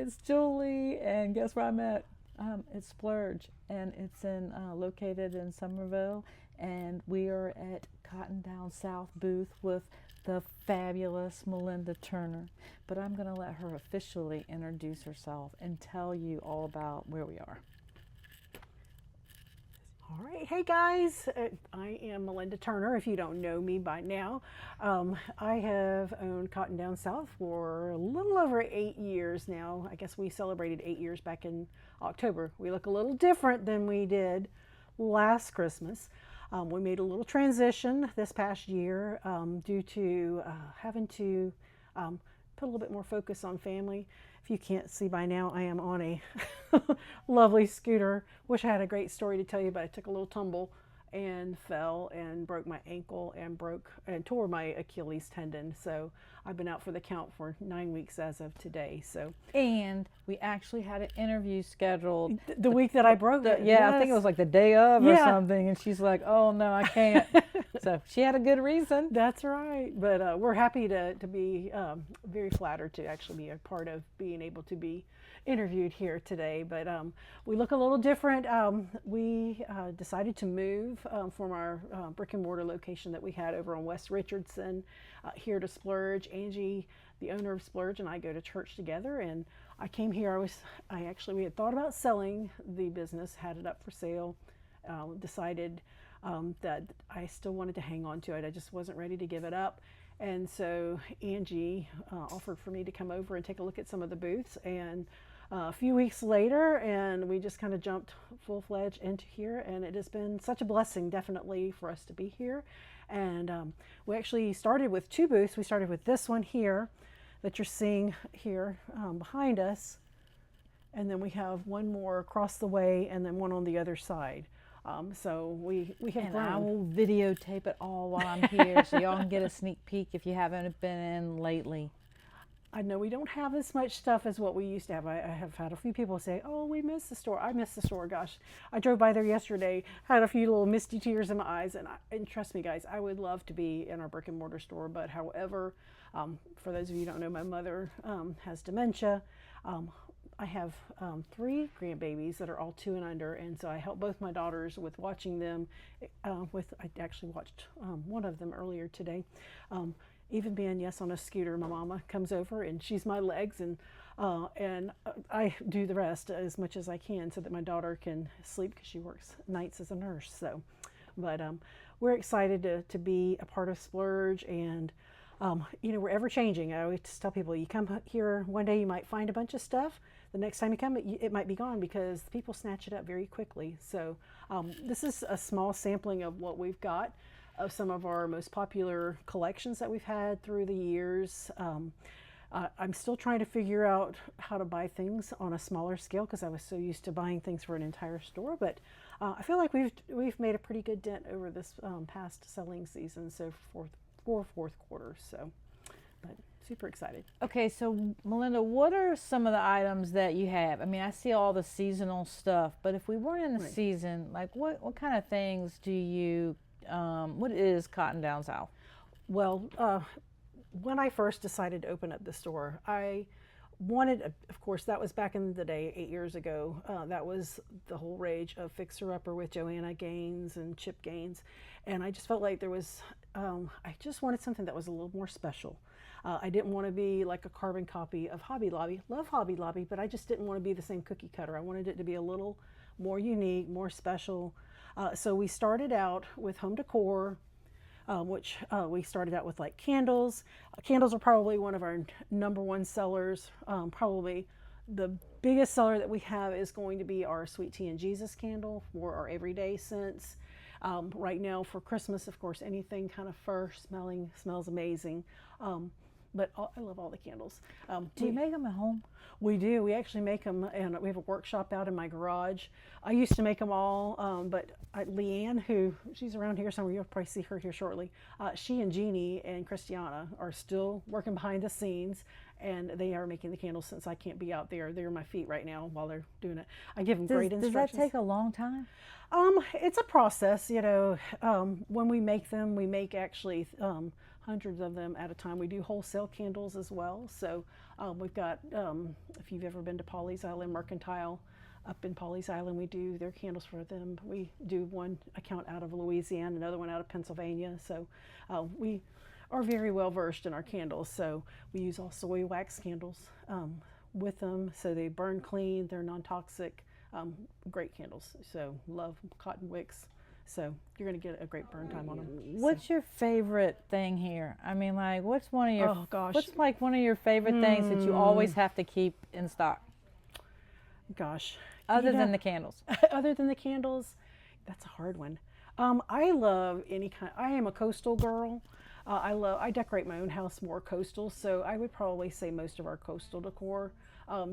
it's Julie, and guess where I'm at? It's Splurge, and it's located in Summerville, and we are at Cotton Down South booth with the fabulous Melinda Turner. But I'm going to let her officially introduce herself and tell you all about where we are. All right, hey guys, I am Melinda Turner, if you don't know me by now. I have owned Cotton Down South for a little over 8 years now. I guess we celebrated 8 years back in October. We look a little different than we did last Christmas. We made a little transition this past year due to having to put a little bit more focus on family. If you can't see by now, I am on a lovely scooter. Wish I had a great story to tell you, but I took a little tumble and fell and broke my ankle and tore my Achilles tendon. So I've been out for the count for 9 weeks as of today. So And we actually had an interview scheduled the week that I broke it. Yeah, yes. I think it was like the day of or Yeah. something, and she's like, "Oh no, I can't." So she had a good reason. That's right. But we're happy to be very flattered to actually be a part of being able to be interviewed here today. But we look a little different. We decided to move from our brick and mortar location that we had over on West Richardson here to Splurge. Angie, the owner of Splurge, and I go to church together, and I came here. We had thought about selling the business, had it up for sale, decided that I still wanted to hang on to it. I just wasn't ready to give it up. And so Angie offered for me to come over and take a look at some of the booths. And a few weeks later, and we just kind of jumped full-fledged into here. And it has been such a blessing, definitely, for us to be here. And we actually started with 2 booths. We started with this one here that you're seeing here behind us. And then we have one more across the way and then one on the other side. So we have grown. I will videotape it all while I'm here, so y'all can get a sneak peek if you haven't been in lately. I know we don't have as much stuff as what we used to have. I have had a few people say, "Oh, we miss the store." I miss the store. Gosh, I drove by there yesterday, had a few little misty tears in my eyes, and trust me, guys, I would love to be in our brick and mortar store. But however, for those of you who don't know, my mother has dementia. I have 3 grandbabies that are all 2 and under, and so I help both my daughters with watching them. I actually watched one of them earlier today. Even being on a scooter, my mama comes over and she's my legs, and I do the rest as much as I can so that my daughter can sleep because she works nights as a nurse. So, but we're excited to be a part of Splurge, and we're ever changing. I always tell people, you come here one day, you might find a bunch of stuff. The next time you come, it might be gone because people snatch it up very quickly. So this is a small sampling of what we've got, of some of our most popular collections that we've had through the years. I'm still trying to figure out how to buy things on a smaller scale because I was so used to buying things for an entire store. But I feel like we've made a pretty good dent over this past selling season, so for fourth quarter. So, but super excited. Okay, so Melinda, what are some of the items that you have? I mean, I see all the seasonal stuff, but if we weren't in the Right. season, like what kind of things do you, what is Cotton Down South? Well, when I first decided to open up the store, I wanted, of course, that was back in the day, 8 years ago. That was the whole rage of Fixer Upper with Joanna Gaines and Chip Gaines. And I just felt like there was, I just wanted something that was a little more special. I didn't want to be like a carbon copy of Hobby Lobby. Love Hobby Lobby, but I just didn't want to be the same cookie cutter. I wanted it to be a little more unique, more special. So we started out with home decor, which we started out with like candles. Candles are probably one of our #1 sellers. Probably the biggest seller that we have is going to be our Sweet Tea and Jesus candle for our everyday scents. Right now for Christmas, of course, anything kind of fresh smelling smells amazing. But I love all the candles. Do you make them at home? We do. We actually make them, and we have a workshop out in my garage. I used to make them all, but Leanne, she's around here somewhere, you'll probably see her here shortly. She and Jeannie and Christiana are still working behind the scenes, and they are making the candles since I can't be out there. They're at my feet right now while they're doing it. I give them great instructions. Does that take a long time? It's a process, when we make them, we make actually hundreds of them at a time. We do wholesale candles as well. So we've got, if you've ever been to Pawleys Island Mercantile, up in Pawleys Island, we do their candles for them. We do one account out of Louisiana, another one out of Pennsylvania. So we are very well versed in our candles. So we use all soy wax candles with them. So they burn clean, they're non-toxic, great candles. So love cotton wicks. So you're going to get a great burn time on them. What's your favorite thing here? I mean, like, what's one of your, oh gosh, what's like one of your favorite things that you always have to keep in stock? Gosh. Other than the candles. Other than the candles, that's a hard one. I love any kind. I am a coastal girl. I decorate my own house more coastal, so I would probably say most of our coastal decor,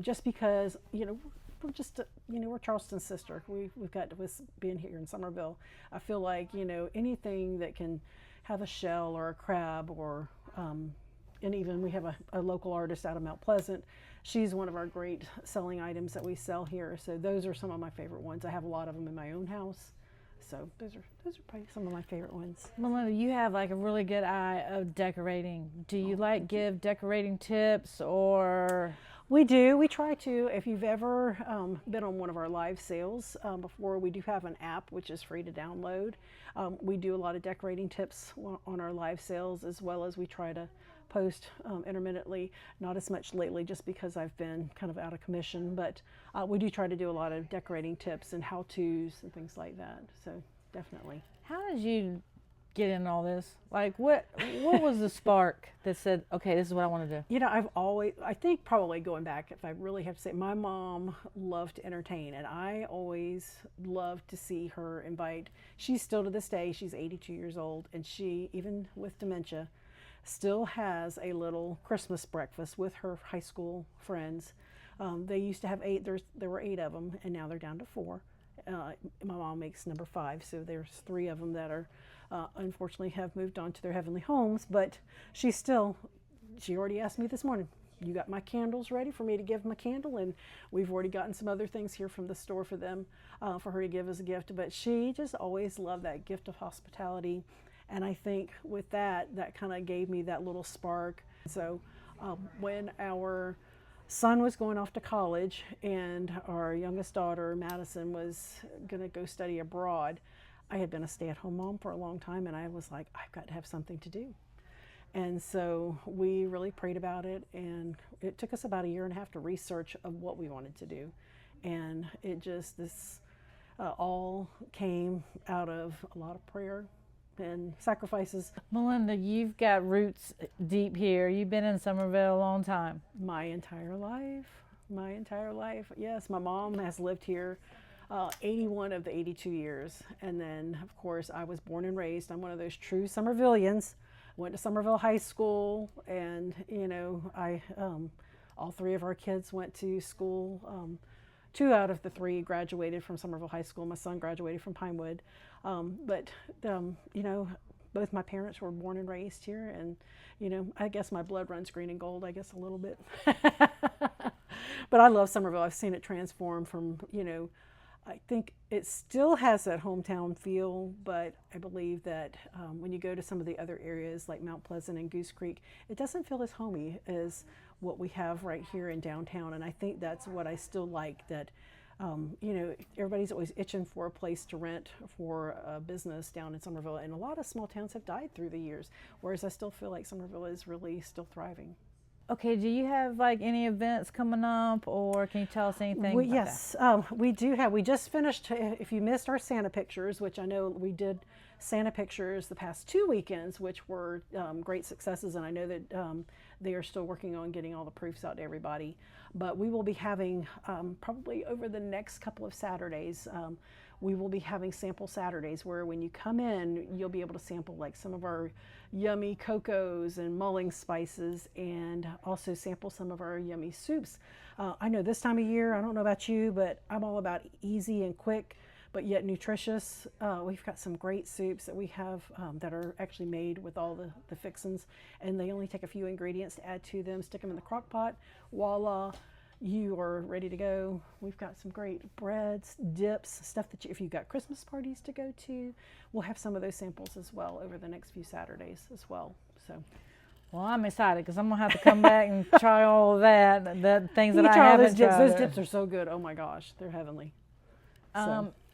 just because we're just we're Charleston's sister. We've got with being here in Summerville. I feel like anything that can have a shell or a crab or and even we have a local artist out of Mount Pleasant. She's one of our great selling items that we sell here. So those are some of my favorite ones. I have a lot of them in my own house. So those are probably some of my favorite ones. Melinda, you have like a really good eye of decorating. Do you give decorating tips or? We do. We try to. If you've ever been on one of our live sales before, we do have an app which is free to download. We do a lot of decorating tips on our live sales, as well as we try to post intermittently, not as much lately just because I've been kind of out of commission, but we do try to do a lot of decorating tips and how-tos and things like that. So definitely. How did you get in all this? Like what was the spark that said, okay, this is what I want to do? I think probably going back, if I really have to say, my mom loved to entertain, and I always loved to see her invite. She's still to this day, she's 82 years old, and she, even with dementia, still has a little Christmas breakfast with her high school friends. They used to have 8, there were 8 of them, and now they're down to 4. My mom makes number 5, so there's 3 of them that are unfortunately have moved on to their heavenly homes, but she already asked me this morning, you got my candles ready for me to give them a candle? And we've already gotten some other things here from the store for them, for her to give as a gift. But she just always loved that gift of hospitality. And I think with that kind of gave me that little spark. So when our son was going off to college and our youngest daughter, Madison, was going to go study abroad, I had been a stay-at-home mom for a long time, and I was like, I've got to have something to do. And so we really prayed about it, and it took us about 1.5 years to research of what we wanted to do. And it just, all came out of a lot of prayer and sacrifices. Melinda, you've got roots deep here. You've been in Summerville a long time. My entire life. Yes, my mom has lived here 81 of the 82 years. And then, of course, I was born and raised. I'm one of those true Summervillians. Went to Summerville High School, and all 3 of our kids went to school. 2 out of the 3 graduated from Summerville High School. My son graduated from Pinewood. But both my parents were born and raised here, and I guess my blood runs green and gold, I guess a little bit. But I love Summerville. I've seen it transform from, I think it still has that hometown feel, but I believe that when you go to some of the other areas like Mount Pleasant and Goose Creek, it doesn't feel as homey as what we have right here in downtown. And I think that's what I still like, that everybody's always itching for a place to rent for a business down in Summerville, and a lot of small towns have died through the years, whereas I still feel like Summerville is really still thriving. Okay, do you have like any events coming up, or can you tell us anything about yes, we do have. We just finished, if you missed our Santa pictures, which I know we did Santa pictures the past 2 weekends, which were great successes, and I know that they are still working on getting all the proofs out to everybody. But we will be having, probably over the next couple of Saturdays, we will be having sample Saturdays where when you come in, you'll be able to sample like some of our yummy cocos and mulling spices, and also sample some of our yummy soups. I know this time of year, I don't know about you, but I'm all about easy and quick, but yet nutritious. We've got some great soups that we have that are actually made with all the fixins, and they only take a few ingredients to add to them, stick them in the crock pot, voila, you are ready to go. We've got some great breads, dips, stuff that if you've got Christmas parties to go to, we'll have some of those samples as well over the next few Saturdays as well. So Well, I'm excited because I'm gonna have to come back and try all of that. The things that I try all haven't those dips. tried. Those dips are so good. Oh my gosh, they're heavenly.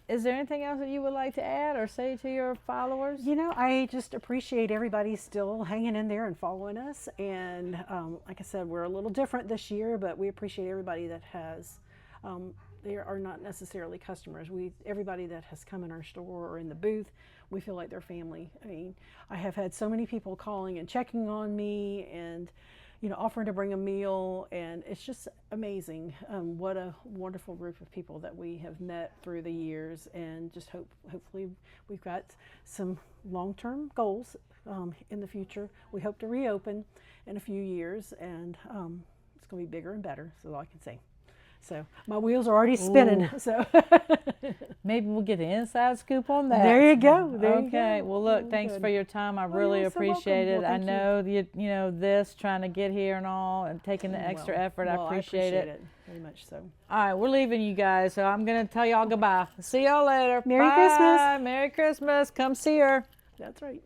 Is there anything else that you would like to add or say to your followers? You know, I just appreciate everybody still hanging in there and following us. And like I said, we're a little different this year, but we appreciate everybody that has. They are not necessarily customers. Everybody that has come in our store or in the booth, we feel like they're family. I mean, I have had so many people calling and checking on me, and offering to bring a meal, and it's just amazing. What a wonderful group of people that we have met through the years, and just hopefully we've got some long-term goals in the future. We hope to reopen in a few years, and it's going to be bigger and better. That's all I can say. So my wheels are already spinning. Ooh. So maybe we'll get an inside scoop on that. There you go. Okay. Well, look, thanks good. for your time. I really you're so appreciate welcome. it. Well, I thank know this trying to get here and all, and taking the extra effort. I appreciate it. Very much so. All right, we're leaving you guys, so I'm gonna tell y'all goodbye. See y'all later. Merry Bye. Christmas. Merry Christmas. Come see her. That's right.